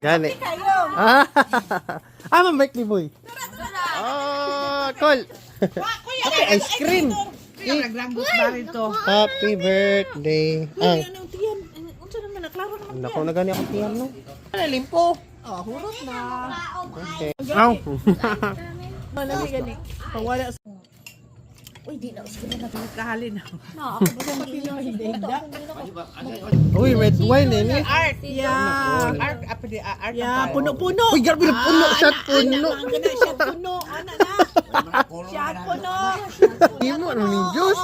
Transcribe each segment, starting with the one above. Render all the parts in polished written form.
Gani. Ah, I'm birthday boy. Oh, cool. Okay, ice cream. Happy birthday. Naku na gani ako tiyan, no? Limpo. Hurot na. Okay. Ow. Malami gani. Pawala sa... Uy, di na. Sige na. Kahalin. Ako ba sa hindi? Uy, red wine eh. Art. Yeah. Art. Art. Yeah, puno-puno. Uy, grabe na puno. Shot puno. Shot puno. Ano na? Shot puno. Imo, ano yung juice?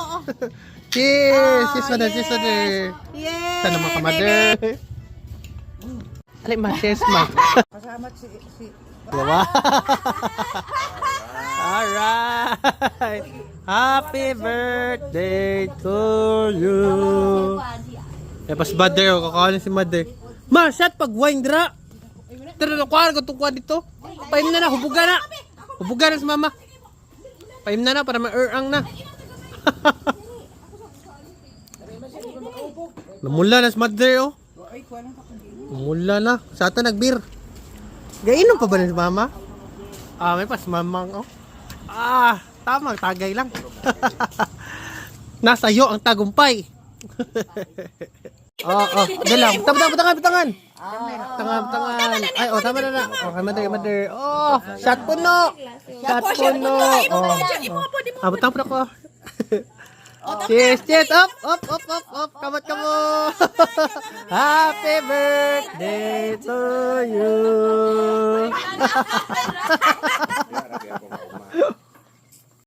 Cheers! Cheers, mother. Cheers, mother. Yay! Sana mga mother. Alay, ma. Cheers, ma. Kasama si... Diba? Alright. Happy birthday to you. Pas mother, kakakalin si mother. Ma, shot pag wine dra. Tara na kuha ko tungkuha dito. Paim na na, hubugan na. Hubugan na si mama. Paim na na para ma-erang na. Namula na si mother, oh. Namula na. Sa ata nag-beer. Gainom pa ba na si mama? Ah, may pas mamang, oh. Ah, tama, tagay lang. Nasa iyo ang tagumpay. Oh, galang. Tangan. Tangan. Ay, oh, tama na. Okay, mother. Oh, shot puno. Shot puno. Oh. Abot ako. Cheers. Up. Kamat ka mo. Happy birthday to you.